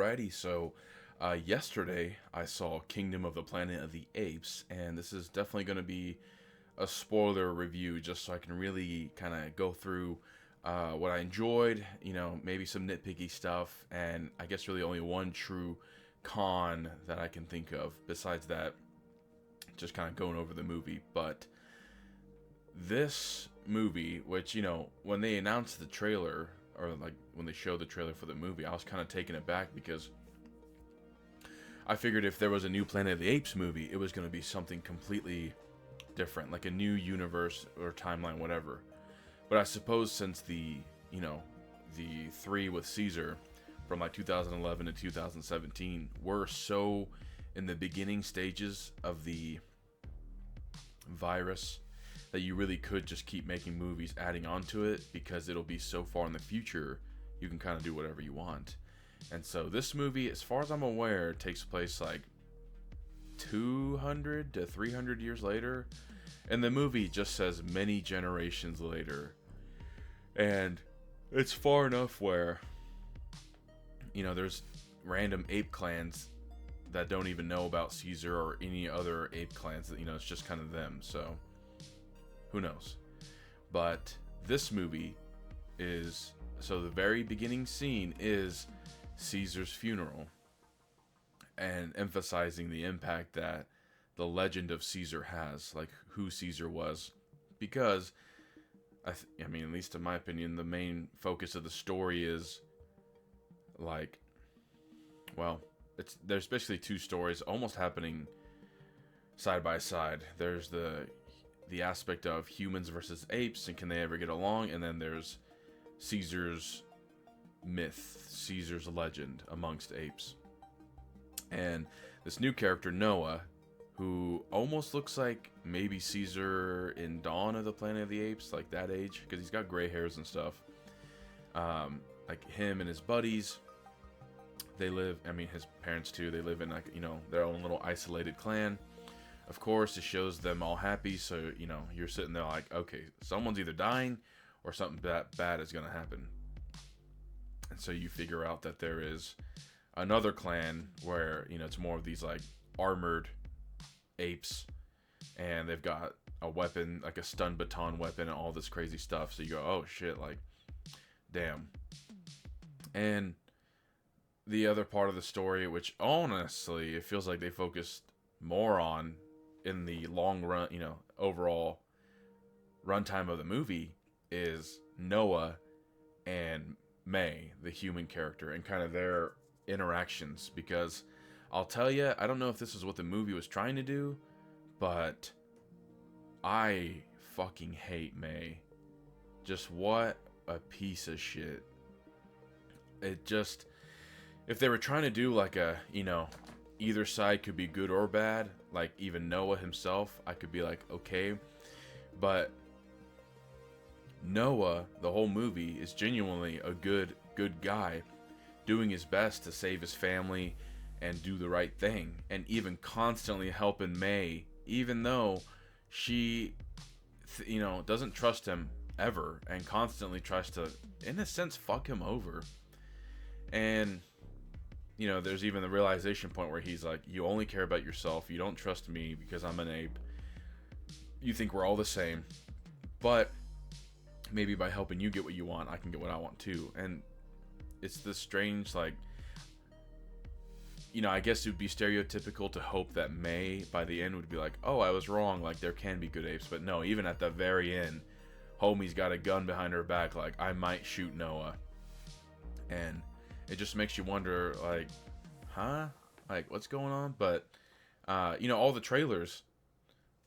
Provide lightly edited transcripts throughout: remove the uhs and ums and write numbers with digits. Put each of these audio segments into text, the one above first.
Alrighty, so yesterday I saw Kingdom of the Planet of the Apes, and this is definitely going to be a spoiler review just so I can really kind of go through what I enjoyed, maybe some nitpicky stuff, and I guess really only one true con that I can think of. Besides that, just kind of going over the movie. But this movie, which, when they announced the trailer, or like when they showed the trailer for the movie, I was kind of taken aback because I figured if there was a new Planet of the Apes movie, it was going to be something completely different, like a new universe or timeline, whatever. But I suppose since the three with Caesar from like 2011 to 2017 were so in the beginning stages of the virus that you really could just keep making movies adding on to it because it'll be so far in the future you can kind of do whatever you want. And so this movie, as far as I'm aware, takes place like 200 to 300 years later, and the movie just says many generations later. And it's far enough where there's random ape clans that don't even know about Caesar or any other ape clans. That it's just kind of them. So who knows? But this movie is, so the very beginning scene is Caesar's funeral, and emphasizing the impact that the legend of Caesar has, like who Caesar was, because I mean, at least in my opinion, the main focus of the story is like, well, there's basically two stories almost happening side by side. There's the aspect of humans versus apes and can they ever get along, and then there's Caesar's myth, Caesar's legend amongst apes. And this new character, Noah, who almost looks like maybe Caesar in Dawn of the Planet of the Apes, like that age, because he's got gray hairs and stuff. Like him and his buddies, they live, I mean his parents too, they live in like, their own little isolated clan. Of course, it shows them all happy, so, you're sitting there like, okay, someone's either dying or something bad is going to happen. And so you figure out that there is another clan where, it's more of these, like, armored apes, and they've got a weapon, like a stun baton weapon and all this crazy stuff. So you go, oh, shit, like, damn. And the other part of the story, which honestly, it feels like they focused more on in the long run, overall runtime of the movie, is Noah and May, the human character, and kind of their interactions. Because I'll tell you, I don't know if this is what the movie was trying to do, but I fucking hate May. Just what a piece of shit. It just, if they were trying to do like a, either side could be good or bad, like even Noah himself, I could be like, okay. But Noah, the whole movie, is genuinely a good guy, doing his best to save his family and do the right thing, and even constantly helping May, even though she, doesn't trust him ever, and constantly tries to, in a sense, fuck him over. And there's even the realization point where he's like, you only care about yourself. You don't trust me because I'm an ape. You think we're all the same. But maybe by helping you get what you want, I can get what I want too. And it's this strange, like, I guess it would be stereotypical to hope that May, by the end, would be like, oh, I was wrong. Like, there can be good apes. But no, even at the very end, homie's got a gun behind her back. Like, I might shoot Noah. And it just makes you wonder, like, huh? Like, what's going on? But, all the trailers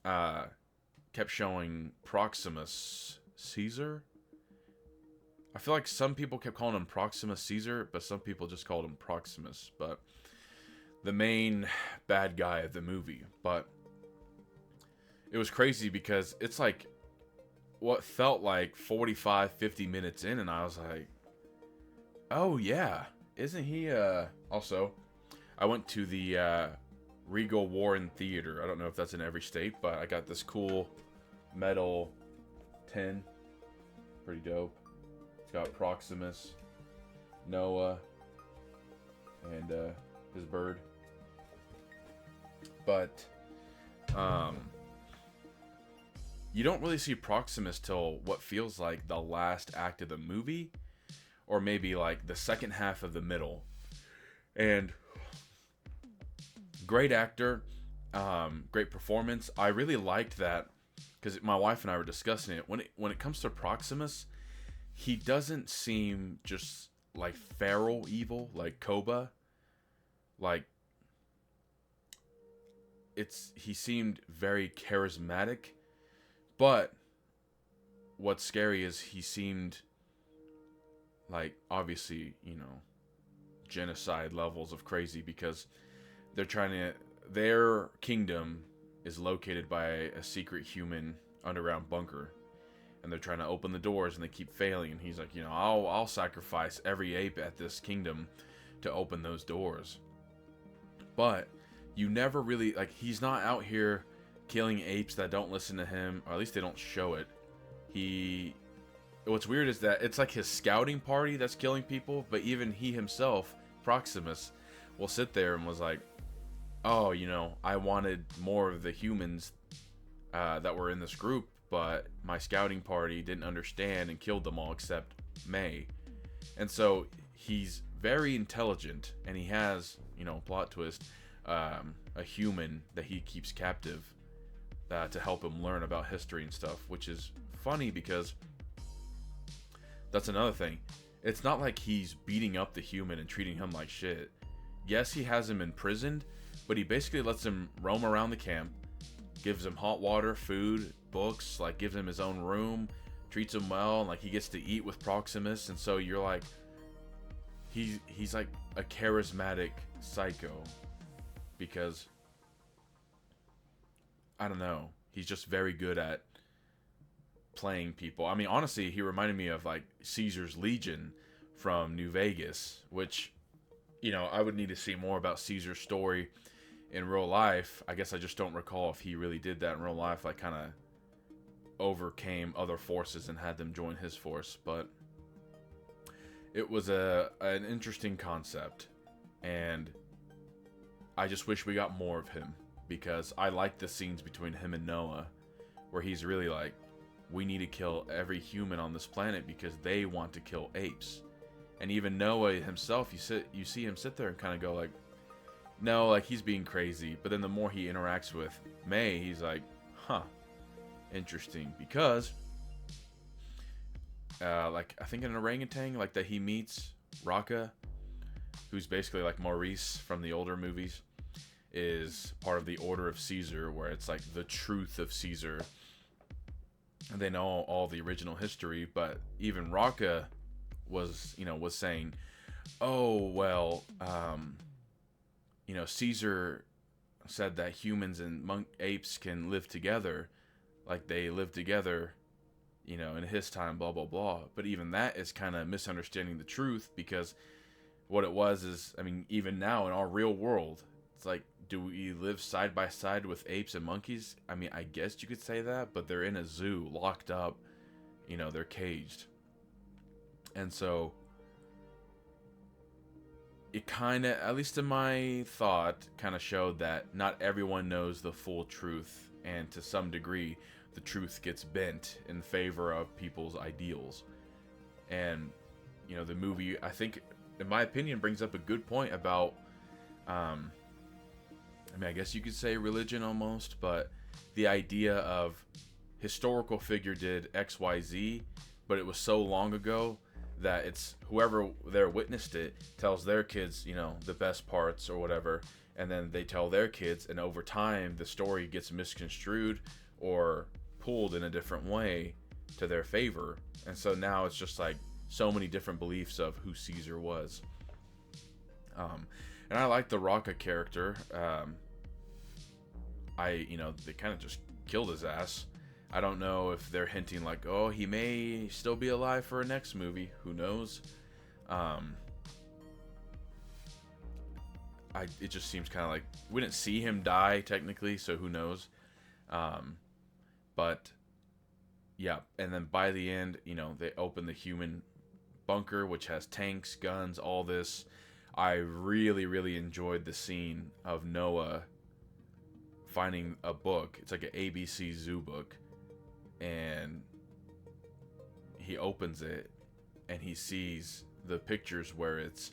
kept showing Proximus Caesar. I feel like some people kept calling him Proximus Caesar, but some people just called him Proximus. But the main bad guy of the movie. But it was crazy because it's like what felt like 45, 50 minutes in, and I was like, oh yeah, isn't he also, I went to the Regal Warren Theater. I don't know if that's in every state, but I got this cool metal tin. Pretty dope. It's got Proximus, Noah, and his bird. But you don't really see Proximus till what feels like the last act of the movie, or maybe like the second half of the middle. And great actor, great performance. I really liked that because my wife and I were discussing it. When it comes to Proximus, he doesn't seem just like feral evil like Koba. Like he seemed very charismatic, but what's scary is he seemed like, obviously, genocide levels of crazy, because their kingdom is located by a secret human underground bunker, and they're trying to open the doors and they keep failing, and he's like, I'll sacrifice every ape at this kingdom to open those doors. But you never really, like, he's not out here killing apes that don't listen to him, or at least they don't show it. What's weird is that it's like his scouting party that's killing people, but even he himself, Proximus, will sit there and was like, oh, I wanted more of the humans that were in this group, but my scouting party didn't understand and killed them all except May. And so he's very intelligent, and he has, plot twist, a human that he keeps captive to help him learn about history and stuff, which is funny because that's another thing. It's not like he's beating up the human and treating him like shit. Yes, he has him imprisoned, but he basically lets him roam around the camp, gives him hot water, food, books, like gives him his own room, treats him well, and like he gets to eat with Proximus. And so you're like, he's like a charismatic psycho, because I don't know, he's just very good at playing people. I mean, honestly, he reminded me of like Caesar's Legion from New Vegas, which, I would need to see more about Caesar's story in real life. I guess I just don't recall if he really did that in real life, like kind of overcame other forces and had them join his force. But it was an interesting concept, and I just wish we got more of him, because I like the scenes between him and Noah, where he's really like, we need to kill every human on this planet because they want to kill apes. And even Noah himself, you see him sit there and kind of go like, no, like he's being crazy. But then the more he interacts with May, he's like, interesting, because like I think an orangutan like that he meets, Raka, who's basically like Maurice from the older movies, is part of the Order of Caesar, where it's like the truth of Caesar. And they know all the original history, but even Raka was saying, oh, well, Caesar said that humans and apes can live together, like they lived together, in his time, blah, blah, blah. But even that is kind of misunderstanding the truth, because what it was is, I mean, even now in our real world, it's like, do we live side by side with apes and monkeys? I mean, I guess you could say that, but they're in a zoo, locked up, they're caged. And so it kind of, at least in my thought, kind of showed that not everyone knows the full truth, and to some degree, the truth gets bent in favor of people's ideals. And, the movie, I think, in my opinion, brings up a good point about, I guess you could say religion almost, but the idea of historical figure did XYZ, but it was so long ago that it's whoever there witnessed it tells their kids, the best parts or whatever, and then they tell their kids, and over time the story gets misconstrued or pulled in a different way to their favor. And so now it's just like so many different beliefs of who Caesar was. And I like the Raka character. They kind of just killed his ass. I don't know if they're hinting like, oh, he may still be alive for a next movie. Who knows? It just seems kind of like we didn't see him die technically, so who knows? But yeah, and then by the end, they open the human bunker, which has tanks, guns, all this. I really, really enjoyed the scene of Noah finding a book. It's like an ABC Zoo book, and he opens it and he sees the pictures where it's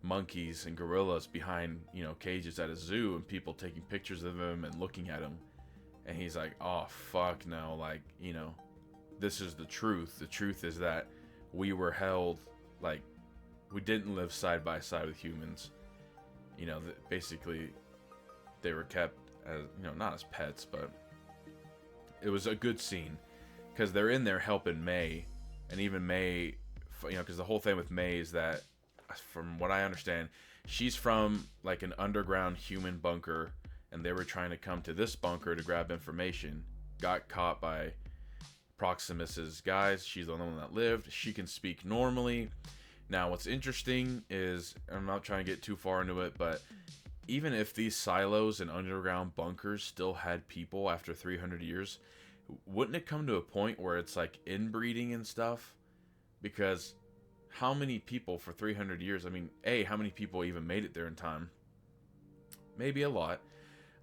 monkeys and gorillas behind, cages at a zoo, and people taking pictures of them and looking at them. And he's like, oh fuck no, like, this is the truth. The truth is that we were held, like, we didn't live side by side with humans. Basically they were kept as, not as pets, but it was a good scene because they're in there helping May. And even May, because the whole thing with May is that, from what I understand, she's from like an underground human bunker, and they were trying to come to this bunker to grab information. Got caught by Proximus's guys. She's the only one that lived. She can speak normally. Now, what's interesting is, I'm not trying to get too far into it, but even if these silos and underground bunkers still had people after 300 years, wouldn't it come to a point where it's like inbreeding and stuff? Because how many people for 300 years? I mean, how many people even made it there in time? Maybe a lot.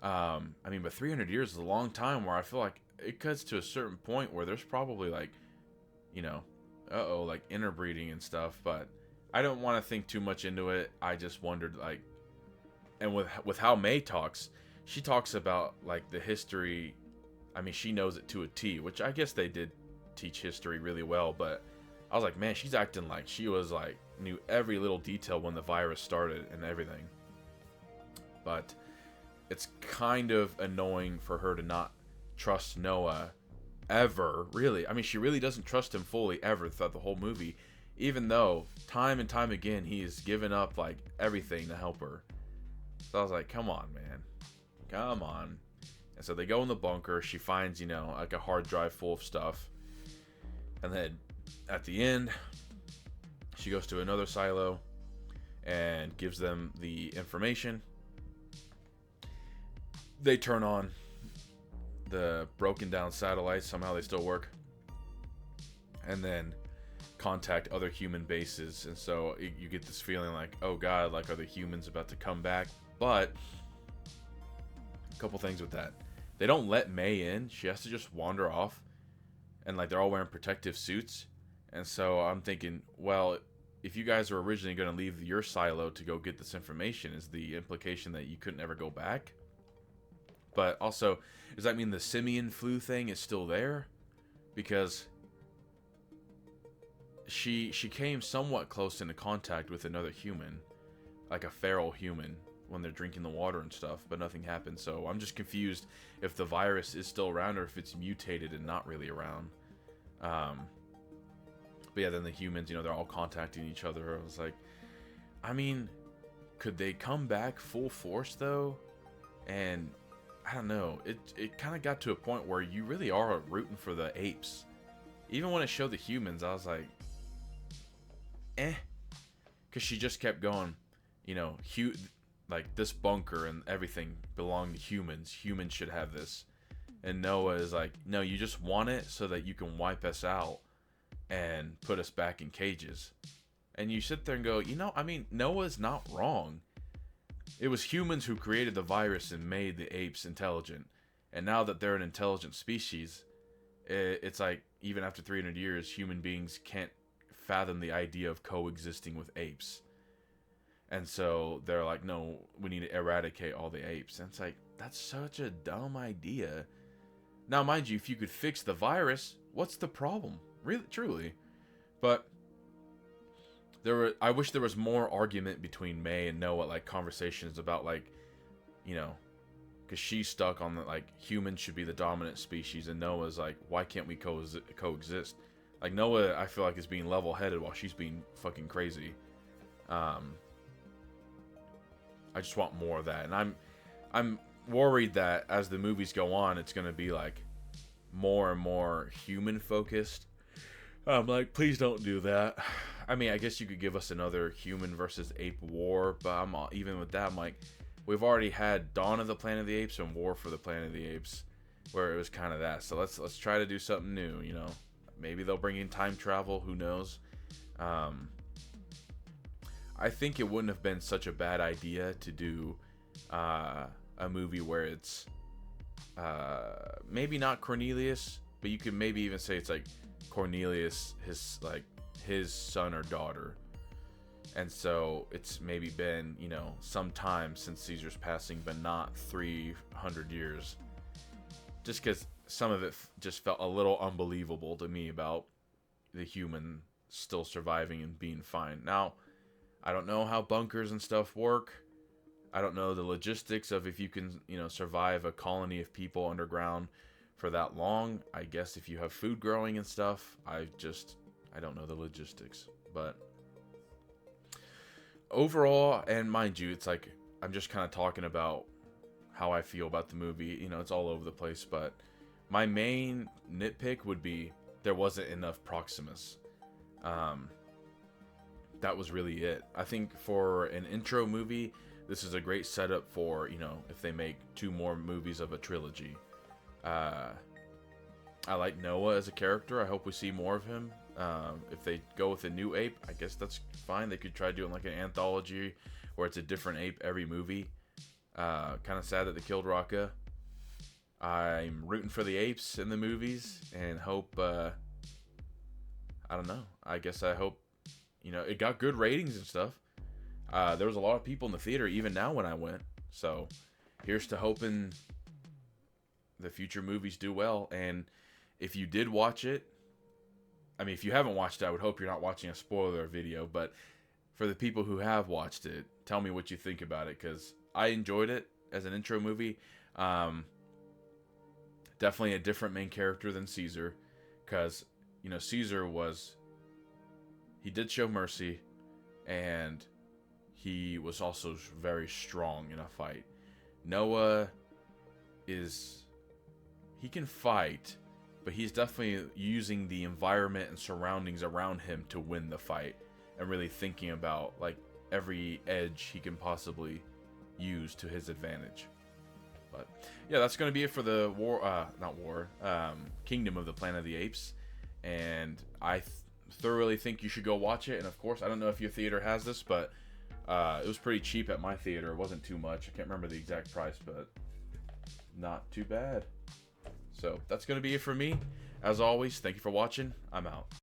But 300 years is a long time, where I feel like it cuts to a certain point where there's probably like, like interbreeding and stuff. But I don't want to think too much into it. I just wondered, like, and with how May talks, she talks about like the history. I mean, she knows it to a T, which I guess they did teach history really well, but I was like, man, she's acting like she was like, knew every little detail when the virus started and everything. But it's kind of annoying for her to not trust Noah ever, really. I mean, she really doesn't trust him fully ever throughout the whole movie, even though time and time again he has given up like everything to help her. So I was like, come on, man, come on. And so they go in the bunker. She finds, like a hard drive full of stuff. And then at the end, she goes to another silo and gives them the information. They turn on the broken down satellites. Somehow they still work. And then contact other human bases. And so you get this feeling like, oh God, like, are the humans about to come back? But a couple things with that. They don't let May in. She has to just wander off. And like, they're all wearing protective suits. And so I'm thinking, well, if you guys are originally going to leave your silo to go get this information, is the implication that you couldn't ever go back? But also, does that mean the simian flu thing is still there? Because she came somewhat close into contact with another human, like a feral human, when they're drinking the water and stuff, but nothing happened. So I'm just confused if the virus is still around or if it's mutated and not really around. But yeah, then the humans, they're all contacting each other. I was like, I mean, could they come back full force though? And I don't know. It kind of got to a point where you really are rooting for the apes. Even when it showed the humans, I was like, because she just kept going, like, this bunker and everything belonged to humans. Humans should have this. And Noah is like, no, you just want it so that you can wipe us out and put us back in cages. And you sit there and go, Noah's not wrong. It was humans who created the virus and made the apes intelligent. And now that they're an intelligent species, it's like, even after 300 years, human beings can't fathom the idea of coexisting with apes. And so they're like, no, we need to eradicate all the apes. And it's like, that's such a dumb idea. Now, mind you, if you could fix the virus, what's the problem? Really, truly. But I wish there was more argument between May and Noah, like conversations about, like, because she's stuck on the, like, humans should be the dominant species, and Noah's like, why can't we coexist? Like, Noah, I feel like, is being level-headed while she's being fucking crazy. I just want more of that, and I'm worried that as the movies go on, it's gonna be like more and more human focused. I'm like, please don't do that. I mean, I guess you could give us another human versus ape war, but even with that, I'm like, we've already had Dawn of the Planet of the Apes and War for the Planet of the Apes, where it was kind of that. So let's try to do something new. Maybe they'll bring in time travel. Who knows? I think it wouldn't have been such a bad idea to do a movie where it's maybe not Cornelius, but you could maybe even say it's like Cornelius, his son or daughter. And so it's maybe been, some time since Caesar's passing, but not 300 years. Just because some of it just felt a little unbelievable to me about the human still surviving and being fine. Now, I don't know how bunkers and stuff work. I don't know the logistics of if you can, survive a colony of people underground for that long. I guess if you have food growing and stuff, I don't know the logistics. But overall, and mind you, it's like I'm just kind of talking about how I feel about the movie. It's all over the place, but my main nitpick would be there wasn't enough Proximus. That was really it. I think for an intro movie, this is a great setup for, if they make 2 more movies of a trilogy. I like Noah as a character. I hope we see more of him. If they go with a new ape, I guess that's fine. They could try doing like an anthology where it's a different ape every movie. Kind of sad that they killed Rocka. I'm rooting for the apes in the movies and hope, I don't know. I guess I hope, it got good ratings and stuff. There was a lot of people in the theater even now when I went. So here's to hoping the future movies do well. And if you did watch it, if you haven't watched it, I would hope you're not watching a spoiler video. But for the people who have watched it, tell me what you think about it, because I enjoyed it as an intro movie. Definitely a different main character than Caesar, because, Caesar he did show mercy, and he was also very strong in a fight. Noah he can fight, but he's definitely using the environment and surroundings around him to win the fight, and really thinking about like every edge he can possibly use to his advantage. But yeah, that's going to be it for the Kingdom of the Planet of the Apes, and I thoroughly think you should go watch it. And of course, I don't know if your theater has this, but it was pretty cheap at my theater. It wasn't too much. I can't remember the exact price, but not too bad. So that's going to be it for me. As always, thank you for watching. I'm out.